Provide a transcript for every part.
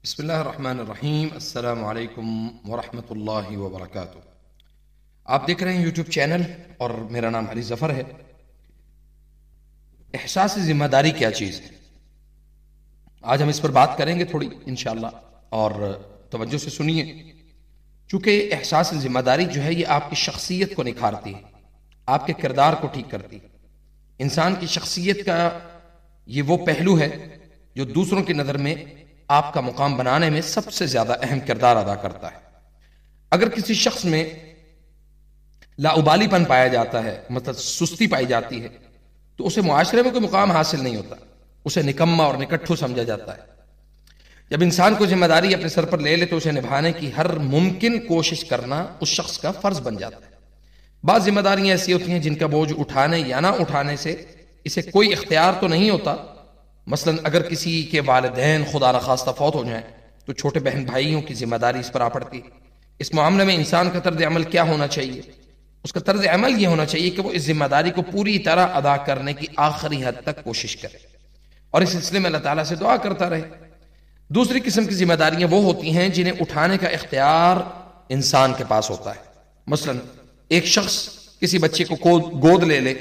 بسم اللہ الرحمن الرحیم۔ السلام علیکم ورحمۃ اللہ وبرکاتہ۔ آپ دیکھ رہے ہیں یوٹیوب چینل اور میرا نام علی ظفر ہے۔ احساس ذمہ داری کیا چیز ہے، آج ہم اس پر بات کریں گے تھوڑی انشاءاللہ، اور توجہ سے سنیے، چونکہ احساس ذمہ داری جو ہے یہ آپ کی شخصیت کو نکھارتی ہے، آپ کے کردار کو ٹھیک کرتی ہے۔ انسان کی شخصیت کا یہ وہ پہلو ہے جو دوسروں کی نظر میں آپ کا مقام بنانے میں سب سے زیادہ اہم کردار ادا کرتا ہے۔ اگر کسی شخص میں لاابالی پن پایا جاتا ہے، مطلب سستی پائی جاتی ہے، تو اسے معاشرے میں کوئی مقام حاصل نہیں ہوتا، اسے نکما اور نکٹھو سمجھا جاتا ہے۔ جب انسان کو ذمہ داری اپنے سر پر لے لے تو اسے نبھانے کی ہر ممکن کوشش کرنا اس شخص کا فرض بن جاتا ہے۔ بعض ذمہ داریاں ایسی ہوتی ہیں جن کا بوجھ اٹھانے یا نہ اٹھانے سے اسے کوئی اختیار تو نہیں ہوتا۔ مثلا اگر کسی کے والدین خدا نخواستہ فوت ہو جائیں تو چھوٹے بہن بھائیوں کی ذمہ داری اس پر آ پڑتی ہے۔ اس معاملے میں انسان کا طرز عمل کیا ہونا چاہیے؟ اس کا طرز عمل یہ ہونا چاہیے کہ وہ اس ذمہ داری کو پوری طرح ادا کرنے کی آخری حد تک کوشش کرے اور اس سلسلے میں اللہ تعالیٰ سے دعا کرتا رہے۔ دوسری قسم کی ذمہ داریاں وہ ہوتی ہیں جنہیں اٹھانے کا اختیار انسان کے پاس ہوتا ہے۔ مثلا ایک شخص کسی بچے کو گود لے لے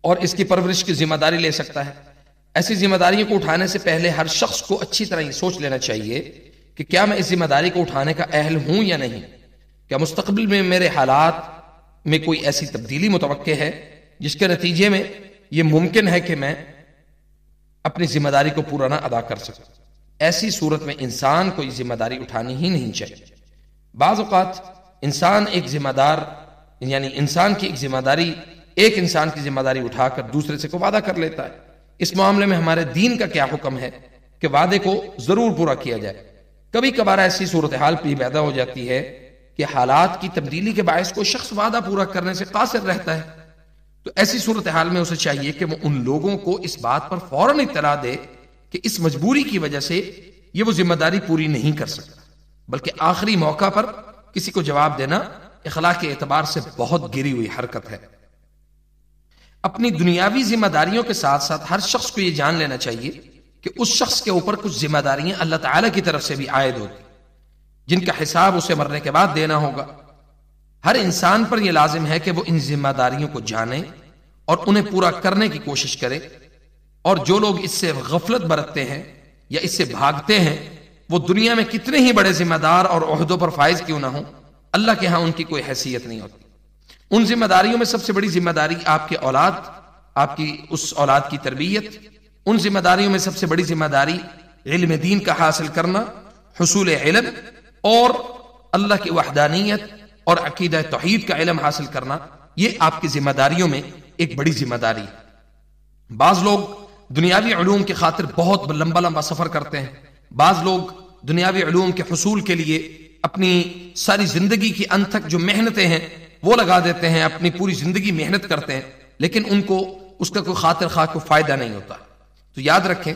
اور اس کی پرورش کی ذمہ داری لے سکتا ہے۔ ایسی ذمہ داریوں کو اٹھانے سے پہلے ہر شخص کو اچھی طرح یہ سوچ لینا چاہیے کہ کیا میں اس ذمہ داری کو اٹھانے کا اہل ہوں یا نہیں، کیا مستقبل میں میرے حالات میں کوئی ایسی تبدیلی متوقع ہے جس کے نتیجے میں یہ ممکن ہے کہ میں اپنی ذمہ داری کو پورا نہ ادا کر سکوں۔ ایسی صورت میں انسان کو یہ ذمہ داری اٹھانی ہی نہیں چاہیے۔ بعض اوقات انسان کی ایک ذمہ داری ایک انسان کی ذمہ داری اٹھا کر دوسرے سے کو وعدہ کر لیتا ہے۔ اس معاملے میں ہمارے دین کا کیا حکم ہے کہ وعدے کو ضرور پورا کیا جائے؟ کبھی کبھار ایسی صورتحال بھی پیدا ہو جاتی ہے کہ حالات کی تبدیلی کے باعث کوئی شخص وعدہ پورا کرنے سے قاصر رہتا ہے، تو ایسی صورتحال میں اسے چاہیے کہ وہ ان لوگوں کو اس بات پر فوراً اطلاع دے کہ اس مجبوری کی وجہ سے یہ وہ ذمہ داری پوری نہیں کر سکتا، بلکہ آخری موقع پر کسی کو جواب دینا اخلاق کے اعتبار سے بہت گری ہوئی حرکت ہے۔ اپنی دنیاوی ذمہ داریوں کے ساتھ ساتھ ہر شخص کو یہ جان لینا چاہیے کہ اس شخص کے اوپر کچھ ذمہ داریاں اللہ تعالیٰ کی طرف سے بھی عائد ہوتی جن کا حساب اسے مرنے کے بعد دینا ہوگا۔ ہر انسان پر یہ لازم ہے کہ وہ ان ذمہ داریوں کو جانے اور انہیں پورا کرنے کی کوشش کرے، اور جو لوگ اس سے غفلت برتتے ہیں یا اس سے بھاگتے ہیں وہ دنیا میں کتنے ہی بڑے ذمہ دار اور عہدوں پر فائز کیوں نہ ہوں، اللہ کے ہاں ان کی کوئی حیثیت نہیں ہوتی۔ ان ذمہ داریوں میں سب سے بڑی ذمہ داری آپ کی اولاد، آپ کی اس اولاد کی تربیت۔ ان ذمہ داریوں میں سب سے بڑی ذمہ داری علم دین کا حاصل کرنا، حصول علم اور اللہ کی وحدانیت اور عقیدہ توحید کا علم حاصل کرنا، یہ آپ کی ذمہ داریوں میں ایک بڑی ذمہ داری ہے۔ بعض لوگ دنیاوی علوم کی خاطر بہت لمبا سفر کرتے ہیں، بعض لوگ دنیاوی علوم کے حصول کے لیے اپنی ساری زندگی کی انت تک جو محنتیں ہیں وہ لگا دیتے ہیں، اپنی پوری زندگی محنت کرتے ہیں، لیکن ان کو اس کا کوئی خاطر خواہ کو فائدہ نہیں ہوتا۔ تو یاد رکھیں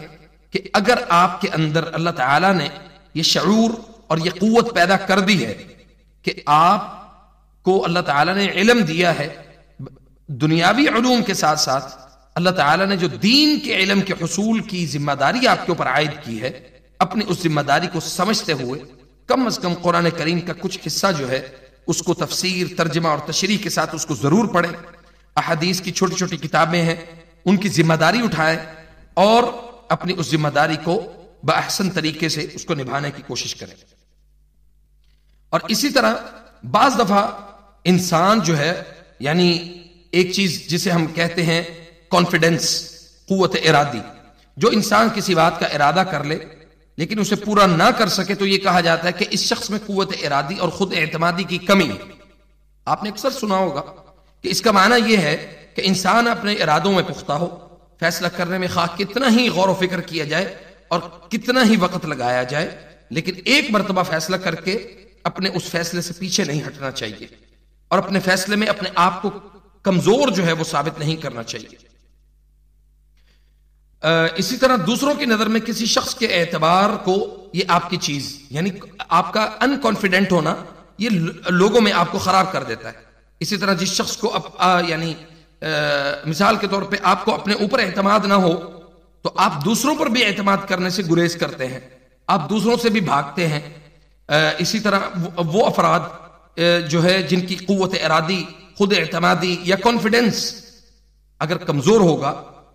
کہ اگر آپ کے اندر اللہ تعالیٰ نے یہ شعور اور یہ قوت پیدا کر دی ہے کہ آپ کو اللہ تعالیٰ نے علم دیا ہے، دنیاوی علوم کے ساتھ ساتھ اللہ تعالیٰ نے جو دین کے علم کے حصول کی ذمہ داری آپ کے اوپر عائد کی ہے، اپنی اس ذمہ داری کو سمجھتے ہوئے کم از کم قرآن کریم کا کچھ حصہ جو ہے اس کو تفسیر، ترجمہ اور تشریح کے ساتھ اس کو ضرور پڑھیں۔ احادیث کی چھوٹی چھوٹی کتابیں ہیں، ان کی ذمہ داری اٹھائیں اور اپنی اس ذمہ داری کو بأحسن طریقے سے اس کو نبھانے کی کوشش کریں۔ اور اسی طرح بعض دفعہ انسان جو ہے، یعنی ایک چیز جسے ہم کہتے ہیں کانفیڈنس، قوت ارادی، جو انسان کسی بات کا ارادہ کر لے لیکن اسے پورا نہ کر سکے تو یہ کہا جاتا ہے کہ اس شخص میں قوت ارادی اور خود اعتمادی کی کمی ہے۔ آپ نے اکثر سنا ہوگا کہ اس کا معنی یہ ہے کہ انسان اپنے ارادوں میں پختہ ہو، فیصلہ کرنے میں خواہ کتنا ہی غور و فکر کیا جائے اور کتنا ہی وقت لگایا جائے، لیکن ایک مرتبہ فیصلہ کر کے اپنے اس فیصلے سے پیچھے نہیں ہٹنا چاہیے اور اپنے فیصلے میں اپنے آپ کو کمزور جو ہے وہ ثابت نہیں کرنا چاہیے۔ اسی طرح دوسروں کی نظر میں کسی شخص کے اعتبار کو، یہ آپ کی چیز یعنی آپ کا ان کانفیڈنٹ ہونا یہ لوگوں میں آپ کو خراب کر دیتا ہے۔ اسی طرح جس شخص کو یعنی مثال کے طور پہ آپ کو اپنے اوپر اعتماد نہ ہو تو آپ دوسروں پر بھی اعتماد کرنے سے گریز کرتے ہیں، آپ دوسروں سے بھی بھاگتے ہیں. اسی طرح وہ افراد جو ہے جن کی قوت ارادی، خود اعتمادی یا کانفیڈنس اگر کمزور ہوگا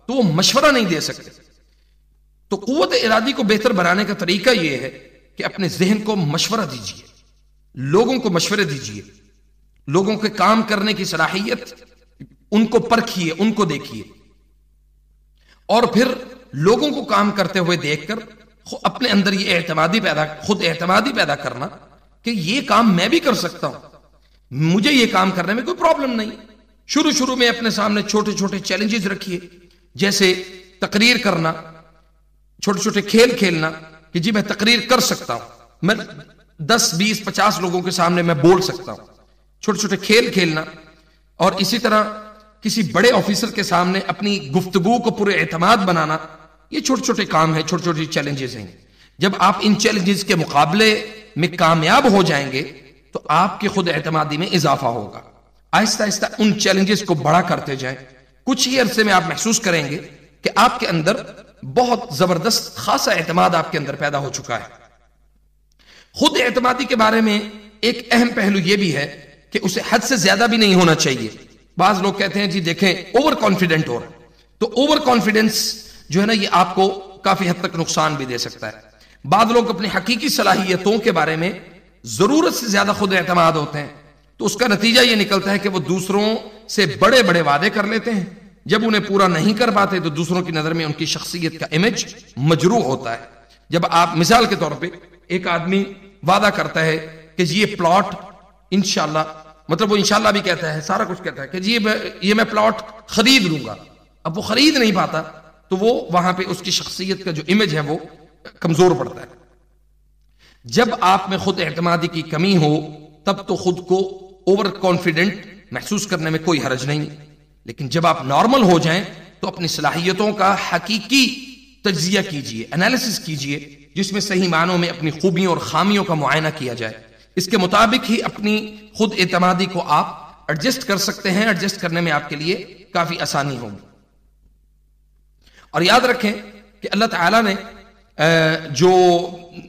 تو وہ مشورہ نہیں دے سکتے. تو قوت ارادی کو بہتر بنانے کا طریقہ یہ ہے کہ اپنے ذہن کو مشورہ دیجیے، لوگوں کو مشورے دیجیے، لوگوں کے کام کرنے کی صلاحیت ان کو پرکھیے، ان کو دیکھیے، اور پھر لوگوں کو کام کرتے ہوئے دیکھ کر اپنے اندر یہ خود اعتمادی پیدا کرنا کہ یہ کام میں بھی کر سکتا ہوں، مجھے یہ کام کرنے میں کوئی پرابلم نہیں. شروع میں اپنے سامنے چھوٹے چھوٹے چیلنجز رکھیے، جیسے تقریر کرنا، چھوٹے چھوٹے کھیل کھیلنا کہ جی میں تقریر کر سکتا ہوں، میں 10 20 50 لوگوں کے سامنے میں بول سکتا ہوں. چھوٹے چھوٹے کھیل کھیلنا، اور اسی طرح کسی بڑے آفیسر کے سامنے اپنی گفتگو کو پورے اعتماد بنانا، یہ چھوٹے چھوٹے کام ہیں، چھوٹے چھوٹے چیلنجز ہیں. جب آپ ان چیلنجز کے مقابلے میں کامیاب ہو جائیں گے تو آپ کی خود اعتمادی میں اضافہ ہوگا. آہستہ آہستہ ان چیلنجز کو بڑا کرتے جائیں. کچھ ہی عرصے میں آپ محسوس کریں گے کہ آپ کے اندر بہت زبردست خاصا اعتماد آپ کے اندر پیدا ہو چکا ہے. خود اعتمادی کے بارے میں ایک اہم پہلو یہ بھی ہے کہ اسے حد سے زیادہ بھی نہیں ہونا چاہیے. بعض لوگ کہتے ہیں جی دیکھیں اوور کانفیڈنٹ ہو رہا ہے، تو اوور کانفیڈنس جو ہے نا یہ آپ کو کافی حد تک نقصان بھی دے سکتا ہے. بعض لوگ اپنی حقیقی صلاحیتوں کے بارے میں ضرورت سے زیادہ خود اعتماد ہوتے ہیں، تو اس کا نتیجہ یہ نکلتا ہے کہ وہ دوسروں سے بڑے بڑے وعدے کر لیتے ہیں. جب انہیں پورا نہیں کر پاتے تو دوسروں کی نظر میں ان کی شخصیت کا امیج مجروح ہوتا ہے. جب آپ مثال کے طور پہ ایک آدمی وعدہ کرتا ہے کہ جی یہ پلاٹ انشاءاللہ، مطلب وہ انشاءاللہ بھی کہتا ہے، سارا کچھ کہتا ہے کہ جی یہ میں پلاٹ خرید لوں گا، اب وہ خرید نہیں پاتا تو وہ وہاں پہ اس کی شخصیت کا جو امیج ہے وہ کمزور پڑتا ہے. جب آپ میں خود اعتمادی کی کمی ہو تب تو خود کو اوور کانفیڈنٹ محسوس کرنے میں کوئی حرج نہیں، لیکن جب آپ نارمل ہو جائیں تو اپنی صلاحیتوں کا حقیقی تجزیہ کیجئے، انالیسس کیجئے، جس میں صحیح معنوں میں اپنی خوبیوں اور خامیوں کا معائنہ کیا جائے. اس کے مطابق ہی اپنی خود اعتمادی کو آپ ایڈجسٹ کر سکتے ہیں. ایڈجسٹ کرنے میں آپ کے لیے کافی آسانی ہوگی. اور یاد رکھیں کہ اللہ تعالیٰ نے جو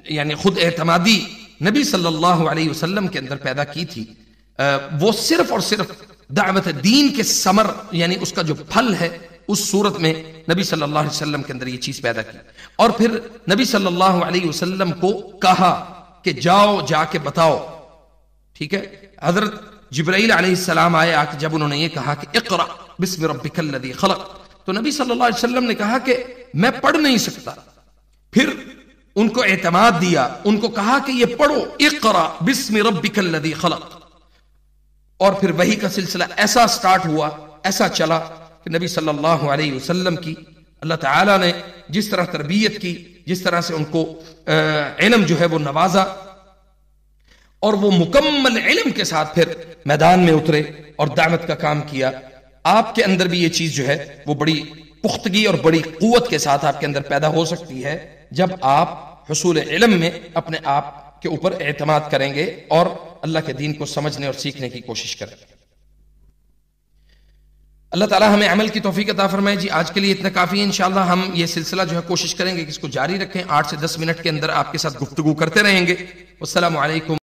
یعنی خود اعتمادی نبی صلی اللہ علیہ وسلم کے اندر پیدا کی تھی، وہ صرف اور صرف دعوت دین کے ثمر یعنی اس کا جو پھل ہے، اس صورت میں نبی صلی اللہ علیہ وسلم کے اندر یہ چیز پیدا کی. اور پھر نبی صلی اللہ علیہ وسلم کو کہا کہ جاؤ جا کے بتاؤ. ٹھیک ہے، حضرت جبرائیل علیہ السلام آئے، آ کے جب انہوں نے یہ کہا کہ اقرأ بسم ربک الذی خلق، تو نبی صلی اللہ علیہ وسلم نے کہا کہ میں پڑھ نہیں سکتا. پھر ان کو اعتماد دیا، ان کو کہا کہ یہ پڑھو، اقرأ بسم ربک الذی خلق. اور پھر وحی کا سلسلہ ایسا سٹارٹ ہوا، ایسا چلا کہ نبی صلی اللہ علیہ وسلم کی اللہ تعالیٰ نے جس طرح تربیت کی، جس طرح سے ان کو علم جو ہے وہ نوازا، اور وہ مکمل علم کے ساتھ پھر میدان میں اترے اور دعوت کا کام کیا. آپ کے اندر بھی یہ چیز جو ہے وہ بڑی پختگی اور بڑی قوت کے ساتھ آپ کے اندر پیدا ہو سکتی ہے جب آپ حصول علم میں اپنے آپ کے اوپر اعتماد کریں گے اور اللہ کے دین کو سمجھنے اور سیکھنے کی کوشش کریں گے. اللہ تعالیٰ ہمیں عمل کی توفیق عطا فرمائے. جی آج کے لیے اتنا کافی ہے. انشاءاللہ ہم یہ سلسلہ جو ہے کوشش کریں گے کہ اس کو جاری رکھیں، 8 سے 10 منٹ کے اندر آپ کے ساتھ گفتگو کرتے رہیں گے. والسلام علیکم.